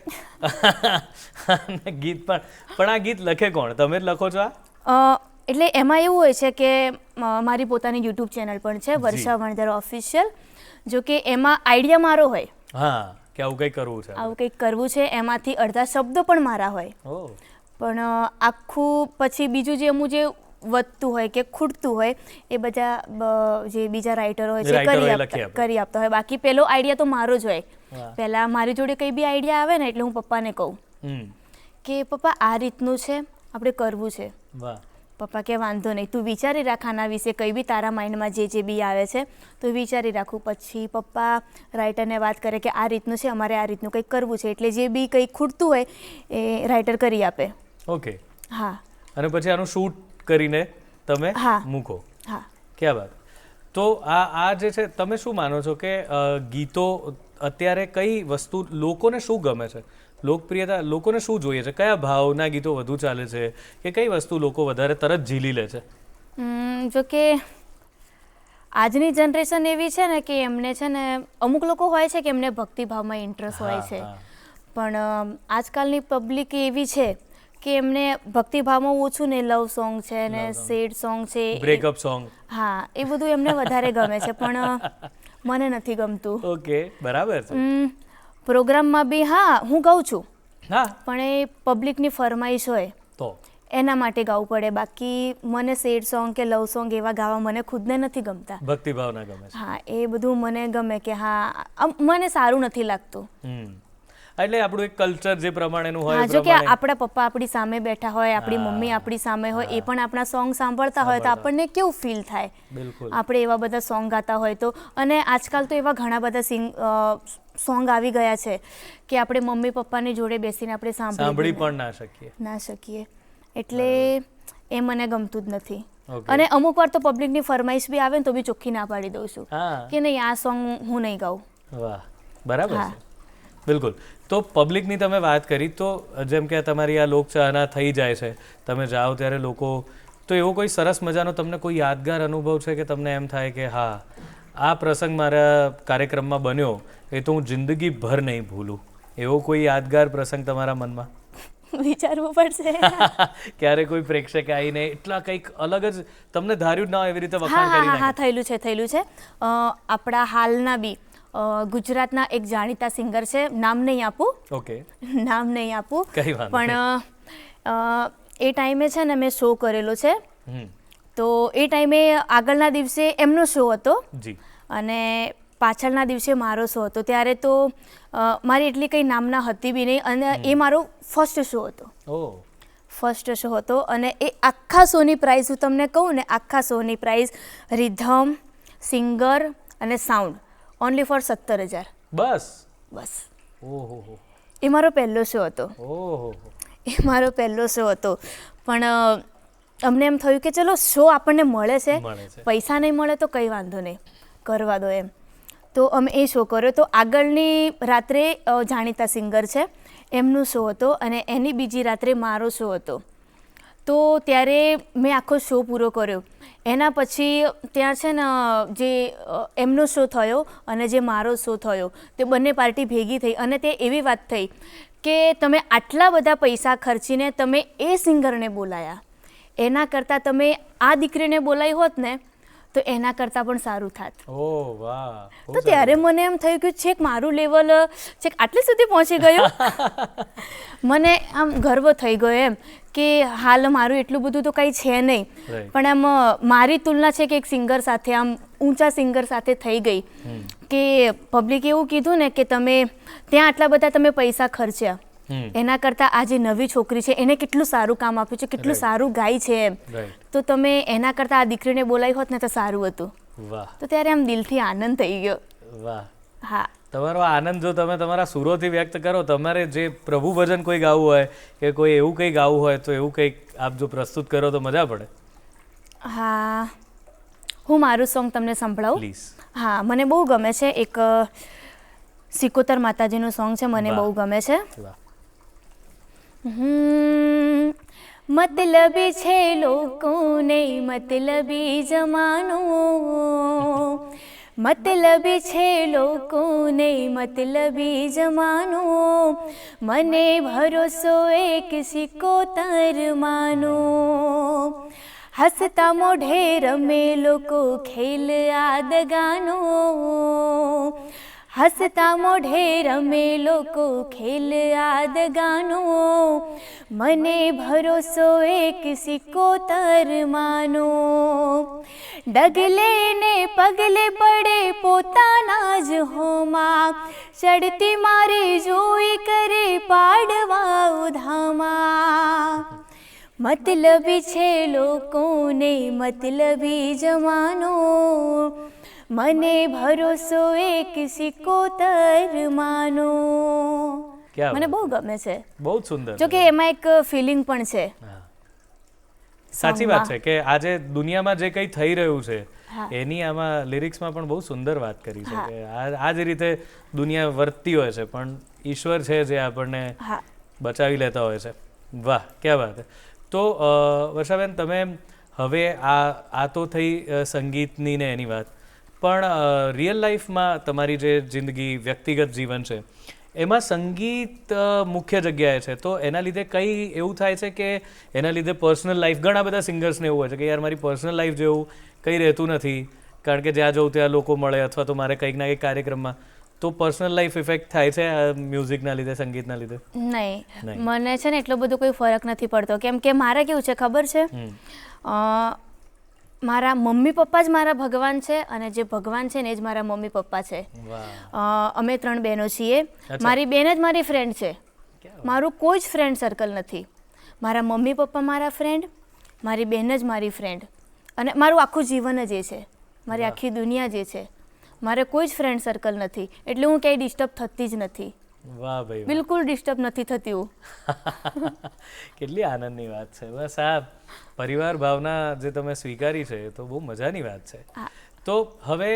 અને ગીત પણ આ ગીત લખે કોણ? તમે જ લખો છો આ? એટલે એમાં એવું હોય છે કે મારી પોતાની યુટ્યુબ ચેનલ પણ છે, વર્ષા વણઝાર ઓફિશિયલ. જો કે એમાં આઈડિયા મારો હોય, હા, કે આવું કંઈક કરવું છે, આવું કંઈક કરવું છે, એમાંથી અડધા શબ્દો પણ મારા હોય, પણ આખું પછી બીજું જે અમુક જે વધતું હોય કે ખૂટતું હોય એ બધા જે બીજા રાઇટરો હોય છે કરી આપતા હોય. બાકી પેલો આઈડિયા તો મારો જ હોય. પહેલાં મારી જોડે કંઈ બી આઈડિયા આવે ને એટલે હું પપ્પાને કહું કે પપ્પા આ રીતનું છે, આપણે કરવું છે. પપ્પા કે વાંધો નહીં, તું વિચારી રાખ આના વિશે, કંઈ બી તારા માઇન્ડમાં જે બી આવે છે તો વિચારી રાખું. પછી પપ્પા રાઇટરને વાત કરે કે આ રીતનું છે, અમારે આ રીતનું કંઈક કરવું છે, એટલે જે બી કંઈક ખૂટતું હોય એ રાઇટર કરી આપે. ઓકે. હા, અને પછી આનું શૂટ કરીને તમે મૂકો. હા, ક્યાં વાત. તો આ જે છે, તમે શું માનો છો કે ગીતો અત્યારે કઈ વસ્તુ લોકોને શું ગમે છે, લોકપ્રિયતા લોકોને શું જોઈએ છે, કયા ભાવના ગીતો વધુ ચાલે છે, કે કઈ વસ્તુ લોકો વધારે તરત ઝીલી લે છે? જો કે આજની જનરેશન એવી છે ને કે એમને છે ને અમુક લોકો હોય છે કે એમને ભક્તિભાવમાં ઇન્ટરેસ્ટ હોય છે, પણ આજકાલની પબ્લિક એવી છે કે એમને ભક્તિભાવમાં ઓછું ને લવ સોંગ છે ને સેડ સોંગ છે, બ્રેકઅપ સોંગ, હા, એ બધું એમને વધારે ગમે છે, પણ મને નથી ગમતું. ઓકે, બરાબર છે. પ્રોગ્રામમાં બી હા હું ગાઉં છું, હા, પણ એ પબ્લિકની ફરમાઈશ હોય તો એના માટે ગાવું પડે. બાકી મને સેડ સોંગ કે લવ સોંગ એવા ગાવા મને ખુદને નથી ગમતા. ભક્તિભાવના ગમે છે. હા, એ બધું મને ગમે કે હા, મને સારું નથી લાગતું. એટલે આપણું એક કલ્ચર જે પ્રમાણેનું હોય, જો કે આપણા પપ્પા આપણી સામે બેઠા હોય, આપણી મમ્મી આપણી સામે હોય, એ પણ આપણા સોંગ સાંભળતા હોય તો આપણને કેવું ફીલ થાય આપણે એવા બધા સોંગ ગાતા હોય તો. અને આજકાલ તો એવા ઘણા બધા સોંગ આવી ગયા છે કે આપણે મમ્મી પપ્પાની જોડે બેસીને આપણે સાંભળી પણ ના શકીએ. એટલે એ મને ગમતું જ નથી. અને અમુક વાર તો પબ્લિકની ફરમાઈશ બી આવે ને તો બી ચોખ્ખી ના પાડી દઉં છું કે નહીં, આ સોંગ હું નહીં ગાઉં. વાહ, બરાબર છે. બિલકુલ. તો પબ્લિકની તમે વાત કરી, તો જેમ કે તમારી આ લોકચાહના થઈ જાય છે, તમે જાઓ ત્યારે લોકો, તો એવો કોઈ સરસ મજાનો તમને કોઈ યાદગાર અનુભવ છે કે તમને એમ થાય કે હા, આ પ્રસંગ મારા કાર્યક્રમમાં બન્યો, એ તો હું જિંદગીભર નહીં ભૂલું, એવો કોઈ યાદગાર પ્રસંગ તમારા મનમાં? વિચારવું પડશે. ક્યારે કોઈ પ્રેક્ષક આવીને એટલા કંઈક અલગ જ તમને ધાર્યું જ ના હોય એવી રીતે હા વખાણ હા કરી હા હા નાખે? થયેલું છે. આપણા હાલના બી ગુજરાતના એક જાણીતા સિંગર છે, નામ નહીં આપું, ઓકે, કઈ વાંધો પણ એ ટાઈમે છે ને મેં શો કરેલો છે. હમ, તો એ ટાઈમે આગળના દિવસે એમનો શો હતો જી, અને પાછળના દિવસે મારો શો હતો. ત્યારે તો મારી એટલી કંઈ નામના હતી બી નહીં, અને એ મારો ફર્સ્ટ શો હતો. ફર્સ્ટ શો હતો અને એ આખા શોની પ્રાઇઝ હું તમને કહું ને, આખા શોની પ્રાઇઝ રિધમ, સિંગર અને સાઉન્ડ ઓનલી ફોર 17,000. બસ. ઓહો. એ મારો પહેલો શો હતો. પણ અમને એમ થયું કે ચલો શો આપણને મળે છે, પૈસા નહીં મળે તો કંઈ વાંધો નહીં, કરવા દો એમ. તો અમે એ શો કર્યો. તો આગળની રાત્રે જાણીતા સિંગર છે એમનો શો હતો અને એની બીજી રાત્રે મારો શો હતો. તો ત્યારે મેં આખો શો પૂરો કર્યો. એના પછી ત્યાં છે ને જે એમનો શો થયો અને જે મારો શો થયો, તે બંને પાર્ટી ભેગી થઈ અને તે એવી વાત થઈ કે તમે આટલા બધા પૈસા ખર્ચીને તમે એ સિંગરને બોલાયા, એના કરતાં તમે આ દીકરીને બોલાવી હોત ને તો એના કરતાં પણ સારું થાત. ઓહ વાહ. તો ત્યારે મને એમ થયું કે છેક મારું લેવલ છેક આટલી સુધી પહોંચી ગયું. મને આમ ગર્વ થઈ ગયો એમ કે હાલ મારું એટલું બધું તો કંઈ છે નહીં, પણ આમ મારી તુલના છે કે એક સિંગર સાથે, આમ ઊંચા સિંગર સાથે થઈ ગઈ કે પબ્લિકે એવું કીધું ને કે તમે ત્યાં આટલા બધા તમે પૈસા ખર્ચ્યા, એના કરતાં આ જે નવી છોકરી છે એને કેટલું સારું કામ આપ્યું છે, કેટલું સારું ગાય છે એમ, તો તમે એના કરતાં આ દીકરીને બોલાવી હોત ને તો સારું હતું. તો ત્યારે આમ દિલથી આનંદ થઈ ગયો. વાહ. હા, તમારો આનંદ જો તમે તમારા સુરોથી વ્યક્ત કરો, તમારે જે પ્રભુ ભજન કોઈ ગાવું હોય કે કોઈ એવું કંઈ ગાવું હોય તો એવું કંઈક આપ જો પ્રસ્તુત કરો તો મજા પડે. હા, હું મારું સોંગ તમને સંભળાવું? પ્લીઝ. હા, મને બહુ ગમે છે. એક સિકોતર માતાજીનું સોંગ છે, મને બહુ ગમે છે. મતલબી છે લોકોને મતલબી જમાનો, મતલબી છે લોકોને મતલબી જમાનો, મને ભરોસો એક સિકોતર માનો. હસતા મોઢે રમે લોકો ખેલ આદગાનો, હસતા મોઢે રમે લોકો ખેલ આદગાનો, મને ભરોસો એક સિકોતર માનો. ડગલે ને પગલે પડે પોતાના જ હોમાં, ચડતી મારી જોઈ કરે પાડવા ઉધામાં. મતલબી છે લોકોને મતલબી જમાનો, મને ભરોસો એક સિકોતર માનો. મને બહુ ગમે છે. બહુ સુંદર. જો કે એમાં એક ફિલિંગ પણ છે. સાચી વાત છે કે આજે દુનિયામાં જે કંઈ થઈ રહ્યું છે એની આમાં લિરિક્સમાં પણ બહુ સુંદર વાત કરી છે કે આ જ રીતે દુનિયા વર્તતી હોય છે, પણ ઈશ્વર છે જે આપણને બચાવી લેતા હોય છે. વાહ, ક્યાં વાત. તો વર્ષાબેન, તમે હવે આ તો થઈ સંગીતની ને એની વાત, પણ રિયલ લાઈફમાં તમારી જે જિંદગી, વ્યક્તિગત જીવન છે, એમાં સંગીત મુખ્ય જગ્યાએ છે, તો એના લીધે કંઈ એવું થાય છે કે એના લીધે પર્સનલ લાઈફ, ઘણા બધા સિંગર્સને એવું હોય છે કે યાર મારી પર્સનલ લાઈફ જેવું કંઈ રહેતું નથી, કારણ કે જ્યાં જવું ત્યાં લોકો મળે, અથવા તો મારે કંઈક ના કંઈક કાર્યક્રમમાં, તો પર્સનલ લાઈફ ઇફેક્ટ થાય છે મ્યુઝિકના લીધે, સંગીતના લીધે? નહીં, મને છે ને એટલો બધો કોઈ ફરક નથી પડતો. કેમ કે મારે કેવું છે ખબર છે, મારા મમ્મી પપ્પા જ મારા ભગવાન છે અને જે ભગવાન છે ને એ જ મારા મમ્મી પપ્પા છે. અમે 3 બહેનો છીએ. મારી બેન જ મારી ફ્રેન્ડ છે, મારું કોઈ જ ફ્રેન્ડ સર્કલ નથી. મારા મમ્મી પપ્પા મારા ફ્રેન્ડ, મારી બેન જ મારી ફ્રેન્ડ, અને મારું આખું જીવન જ એ છે, મારી આખી દુનિયા જે છે. મારે કોઈ જ ફ્રેન્ડ સર્કલ નથી, એટલે હું ક્યાંય ડિસ્ટર્બ થતી જ નથી. વાહ ભાઈ વાહ. બિલકુલ ડિસ્ટર્બ નથી થતી. કેટલી આનંદની વાત છે. બસ આ પરિવાર ભાવના જે તમે સ્વીકારી છે એ તો બહુ મજાની વાત છે. તો હવે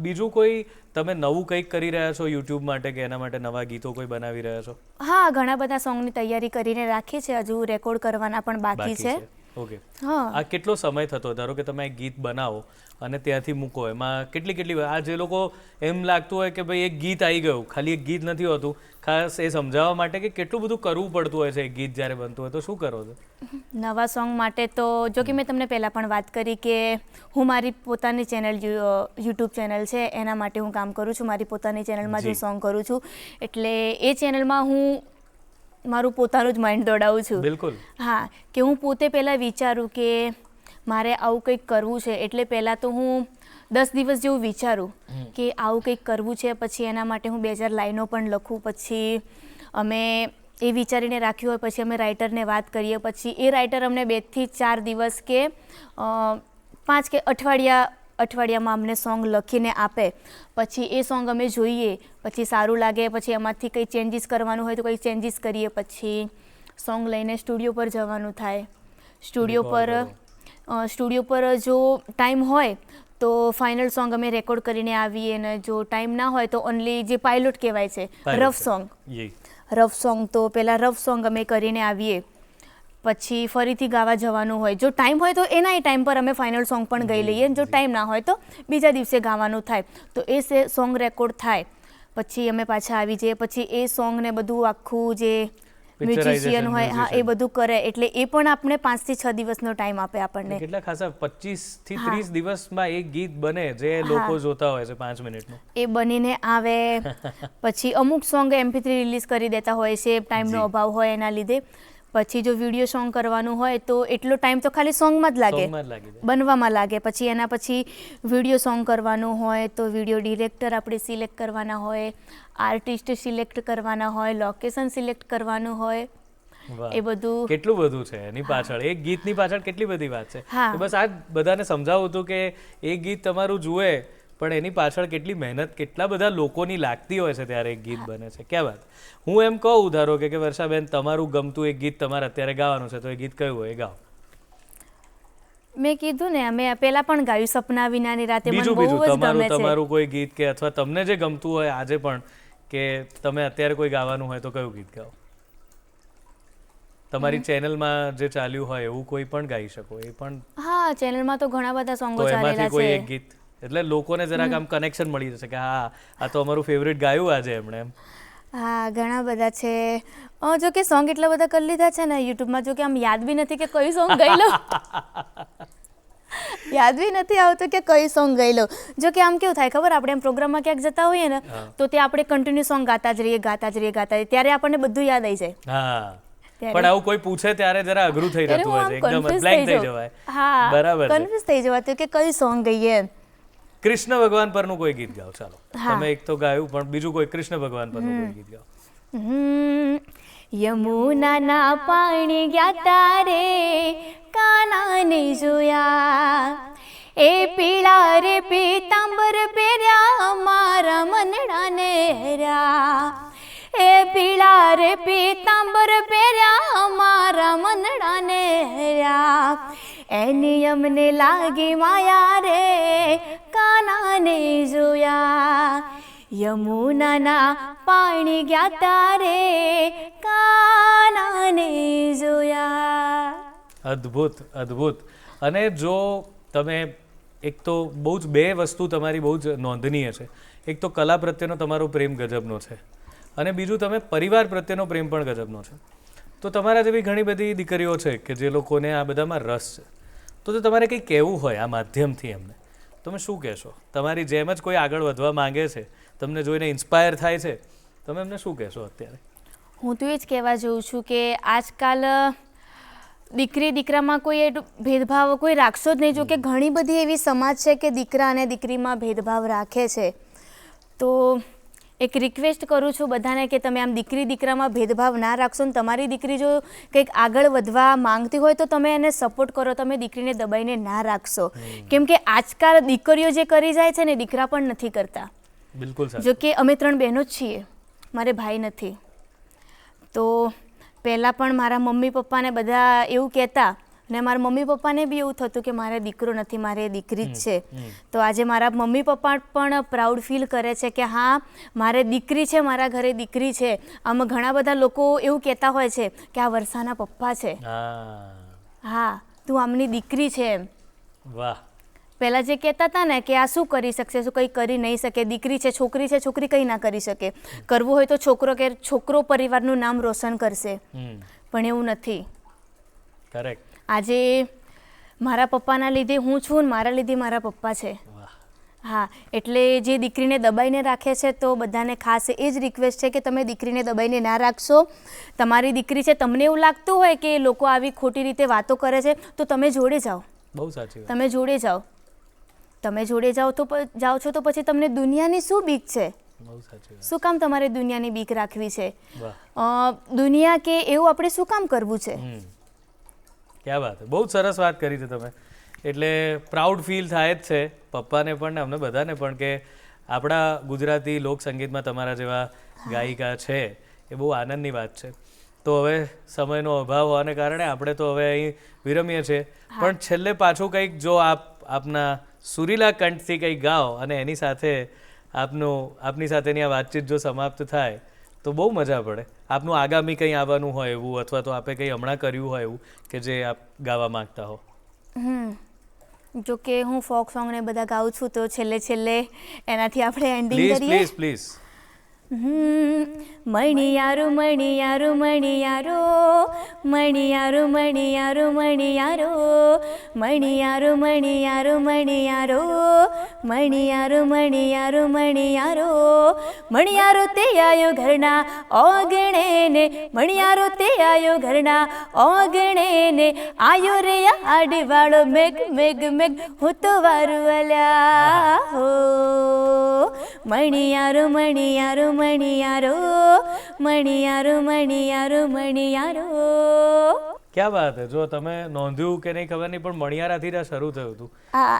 બીજું કોઈ તમે નવું કંઈક કરી રહ્યા છો યુટ્યુબ માટે કે એના માટે નવા ગીતો કોઈ બનાવી રહ્યા છો? હા, ઘણા બધા સોંગની તૈયારી કરીને રાખી છે, હજુ રેકોર્ડ કરવાના પણ બાકી છે. ઓકે. હા. આ કેટલો સમય થતો? ધારો કે તમે એક ગીત બનાવો અને ત્યાંથી મૂકો, એમાં કેટલી આ જે લોકો એમ લાગતું હોય કે ભાઈ એક ગીત આવી ગયું, ખાલી એક ગીત નથી હોતું, ખાસ એ સમજાવવા માટે કે કેટલું બધું કરવું પડતું હોય છે એક ગીત જ્યારે બનતું હોય, તો શું કરો છો? નવા સોંગ માટે તો જો કે મેં તમને પહેલાં પણ વાત કરી કે હું મારી પોતાની ચેનલ યુટ્યુબ ચેનલ છે એના માટે હું કામ કરું છું. મારી પોતાની ચેનલમાં જ હું સોંગ કરું છું, એટલે એ ચેનલમાં હું મારું પોતાનું જ માઇન્ડ દોડાવું છું. બિલકુલ. હા, કે હું પોતે પહેલાં વિચારું કે મારે આવું કંઈક કરવું છે, એટલે પહેલાં તો હું 10 દિવસ જેવું વિચારું કે આવું કંઈક કરવું છે, પછી એના માટે હું 2-4 લાઈનો પણ લખું, પછી અમે એ વિચારીને રાખ્યું હોય, પછી અમે રાઇટરને વાત કરીએ, પછી એ રાઇટર અમને 2 થી 4 દિવસ કે 5 કે અઠવાડિયામાં અમને સોંગ લખીને આપે. પછી એ સોંગ અમે જોઈએ, પછી સારું લાગે, પછી એમાંથી કંઈ ચેન્જીસ કરવાનું હોય તો કંઈ ચેન્જીસ કરીએ, પછી સોંગ લઈને સ્ટુડિયો પર જવાનું થાય. સ્ટુડિયો પર જો ટાઈમ હોય તો ફાઇનલ સોંગ અમે રેકોર્ડ કરીને આવીએ, અને જો ટાઈમ ના હોય તો ઓનલી જે પાયલોટ કહેવાય છે, રફ સોંગ તો પહેલાં રફ સોંગ અમે કરીને આવીએ, પછી ફરીથી ગાવા જવાનું હોય. જો ટાઈમ હોય તો એના ટાઈમ પર અમે ફાઇનલ સોંગ પણ ગાઈ લઈએ, જો ટાઈમ ના હોય તો બીજા દિવસે ગાવાનું થાય. તો એ સોંગ રેકોર્ડ થાય, પછી અમે પાછા આવી જઈએ, પછી એ સોંગને બધું આખું જે મ્યુઝિશિયન હોય, હા, એ બધું કરે, એટલે એ પણ આપણે 5 થી 6 દિવસનો ટાઈમ આપે આપણને. કેટલા ખાસા 25 થી 30 દિવસમાં એક ગીત બને જે લોકો જોતા હોય છે 5 મિનિટનું. એ બનીને આવે. પછી અમુક સોંગ MP3 રિલીઝ કરી દેતા હોય છે, ટાઈમનો અભાવ હોય એના લીધે. પછી જો વિડીયો સોંગ કરવાનું હોય તો એટલો ટાઈમ તો ખાલી સોંગમાં જ લાગે, બનવામાં લાગે. પછી એના પછી વિડીયો સોંગ કરવાનું હોય તો વિડીયો ડિરેક્ટર આપણે સિલેક્ટ કરવાના હોય, આર્ટિસ્ટ સિલેક્ટ કરવાના હોય, લોકેશન સિલેક્ટ કરવાનું હોય, એ બધું કેટલું બધું છે એની પાછળ. એક ગીતની પાછળ કેટલી બધી વાત છે. બસ આ બધાને સમજાવું હતું કે એક ગીત તમારું જુએ પણ એની પાછળ કેટલી મહેનત, કેટલા બધા લોકોની લાગતી હોય છે ત્યારે એક ગીત બને છે. ક્યાં વાત. હું એમ કહું ધારો કે વર્ષાબેન તમારું ગમતું એક ગીત તમારે અત્યારે ગાવાનું છે, તો એ ગીત કયું હોય? ગાઓ. મેં કીધું ને, અમે પહેલા પણ ગાયું સપના વિનાની રાતે. બીજું તમારું કોઈ ગીત કે અથવા તમને જે ગમતું હોય આજે પણ, કે તમે અત્યારે કોઈ ગાવાનું હોય તો કયું ગીત ગાઓ? તમારી ચેનલમાં જે ચાલ્યું હોય એવું કોઈ પણ ગાઈ શકો. એ પણ હા, ચેનલમાં તો ઘણા બધા સોંગો ચાલેલા કોઈ એક ગીત, એટલે લોકોને જરાક આમ કનેક્શન મળી જશે કે હા આ તો અમારું ફેવરિટ ગાયું આજે એમણે. એમ હા, ઘણા બધા છે. જો કે સોંગ એટલા બધા કરી લીધા છે ને યુટ્યુબમાં, જો કે આમ યાદ બી નથી કે કઈ સોંગ ગઈ લો. યાદ બી નથી આવતું કે કઈ સોંગ ગઈ લો. જો કે આમ કેવું થાય ખબર, આપણે એમ પ્રોગ્રામમાં ક્યાંક જતા હોઈએ ને તો ત્યાં આપણે કન્ટિન્યુ સોંગ ગાતા જ રહીએ, ત્યારે આપણને બધું યાદ આવી જાય. હા, પણ આવું કોઈ પૂછે ત્યારે જરા અઘરું થઈ જતું હોય છે, એકદમ બ્લેન્ક થઈ જવાય. હા, બરાબર, કન્ફ્યુઝ થઈ જવાતું કે કઈ સોંગ ગઈએ. કૃષ્ણ ભગવાન પરનું કોઈ ગીત ગાઓ. ચાલો, તમે એક તો ગાયું, પણ બીજું કોઈ કૃષ્ણ ભગવાન પરનું કોઈ ગીત ગાઓ. યમુનાના પાણી ગયા તારે કાનાને જોયા, એ પીળા રે પીતાંબર પહેર્યા મારા મનડાને હેર્યા, એ પીળા રે પીતાંબર પહેર્યા મારા મનડાને હેર્યા, એની અમને લાગી માયા રે કાનાને જોયા, યમુનાના પાણી ગયા તારે કાનાને જોયા. અદ્ભુત, અદ્ભુત. અને જો તમે એક તો બહુ જ બે વસ્તુ તમારી બહુ જ નોંધનીય છે. એક તો કલા પ્રત્યેનો તમારો પ્રેમ ગજબનો છે, અને બીજું તમે પરિવાર પ્રત્યેનો પ્રેમ પણ ગજબનો છે. તો તમારા જેવી ઘણી બધી દીકરીઓ છે કે જે લોકોને આ બધામાં રસ છે, તો તમારે કંઈ કહેવું હોય આ માધ્યમથી એમને, તમે શું કહેશો? તમારી જેમ જ કોઈ આગળ વધવા માંગે છે, તમને જોઈને ઇન્સ્પાયર થાય છે, તમે એમને શું કહેશો અત્યારે? હું તો એ જ કહેવા જાઉં છું કે આજકાલ દીકરી દીકરામાં કોઈ ભેદભાવ કોઈ રાખશો જ નહીં. જો કે ઘણી બધી એવી સમાજ છે કે દીકરા અને દીકરીમાં ભેદભાવ રાખે છે. તો એક રિક્વેસ્ટ કરું છું બધાને કે તમે આમ દીકરી દીકરામાં ભેદભાવ ના રાખશો, ને તમારી દીકરી જો કંઈક આગળ વધવા માંગતી હોય તો તમે એને સપોર્ટ કરો, તમે દીકરીને દબાઈને ના રાખશો. કેમ કે આજકાલ દીકરીઓ જે કરી જાય છે ને દીકરા પણ નથી કરતા. બિલકુલ. જો કે અમે 3 બહેનો જ છીએ, મારે ભાઈ નથી. તો પહેલાં પણ મારા મમ્મી પપ્પાને બધા એવું કહેતા ને મારા મમ્મી પપ્પાને બી એવું થતું કે મારે દીકરો નથી, મારે દીકરી જ છે. તો આજે મારા મમ્મી પપ્પા પણ પ્રાઉડ ફીલ કરે છે કે હા મારે દીકરી છે, મારા ઘરે દીકરી છે. આમાં ઘણા બધા લોકો એવું કહેતા હોય છે કે આ વર્ષાના પપ્પા છે, હા તું આમની દીકરી છે એમ. વાહ. પહેલાં જે કહેતા હતા ને કે આ શું કરી શકશે, શું કંઈ કરી નહીં શકે, દીકરી છે, છોકરી કંઈ ના કરી શકે, કરવું હોય તો છોકરો પરિવારનું નામ રોશન કરશે. પણ એવું નથી. કરેક્ટ. આજે મારા પપ્પાના લીધે હું છું ને મારા લીધે મારા પપ્પા છે. હા, એટલે જે દીકરીને દબાઈને રાખે છે તો બધાને ખાસ એ જ રિક્વેસ્ટ છે કે તમે દીકરીને દબાઈને ના રાખશો. તમારી દીકરી છે, તમને એવું લાગતું હોય કે લોકો આવી ખોટી રીતે વાતો કરે છે તો તમે જોડે જાઓ. બહુ સાચી વાત. તમે જોડે જાઓ. તમે જોડે જાઓ છો તો પછી તમને દુનિયાની શું બીક છે? બહુ સાચી વાત. શું કામ તમારે દુનિયાની બીક રાખવી છે? વાહ. દુનિયા કે એવું આપણે શું કામ કરવું છે? ક્યાં વાત, બહુ જ સરસ વાત કરી છે તમે. એટલે પ્રાઉડ ફીલ થાય જ છે પપ્પાને પણ ને અમને બધાને પણ કે આપણા ગુજરાતી લોકસંગીતમાં તમારા જેવા ગાયિકા છે, એ બહુ આનંદની વાત છે. તો હવે સમયનો અભાવ હોવાને કારણે આપણે તો હવે અહીં વિરમીએ છીએ, પણ છેલ્લે પાછું કંઈક જો આપના સુરીલા કંઠથી કંઈક ગાઓ અને એની સાથે આપની સાથેની આ વાતચીત જો સમાપ્ત થાય તો બહુ મજા પડે. આપનું આગામી કંઈ આવવાનું હોય એવું, અથવા તો આપે કંઈ હમણાં કર્યું હોય એવું કે જે આપ ગાવા માંગતા હો. જો કે હું ફોક સોંગ ને બધા ગાઉં છું તો છેલ્લે એનાથી આપણે એન્ડિંગ કરીએ. પ્લીઝ. મણિયારો મણિયારો મણિયારો મણિયારો મણિયારો મણિયારો મણિયારો મણિયારો મણિયારો મણિયારો મણિયારો મણિયારો મણિયારો તે આયો ઘરના ઓગણે ને મણિયારો તે આયો ઘરના ઓગણે ને આયો રે આડવાળો મેઘ મેઘ મેઘ હું તો વારું અલ્યા હો મણિયારો મણિયારો મણિયારો મણિયારો મણિયારો મણિયારો. ક્યાં વાત હે. જો તમે નોંધ્યું કે નહીં ખબર નહીં, પણ મણિયારાથી જ શરૂ થયું હતું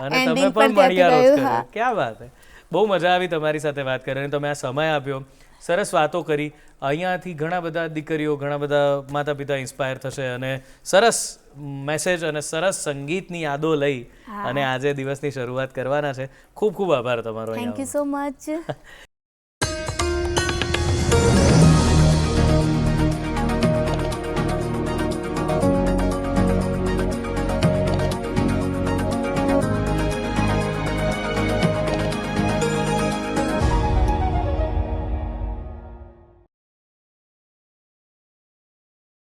અને તમે ending પણ પણ મણિયારો જ ત્યાંથી કર્યો. ગયું. ક્યાં વાત હે. બહુ મજા આવી તમારી સાથે વાત કરીને. તમે આ સમય આપ્યો, સરસ વાતો કરી. અહીંયાથી ઘણા બધા દીકરીઓ, ઘણા બધા માતા પિતા ઇન્સ્પાયર થશે અને સરસ મેસેજ અને સરસ સંગીતની યાદો લઈ અને આજે દિવસની શરૂઆત કરવાના છે. ખૂબ ખૂબ આભાર તમારો. Thank you so much.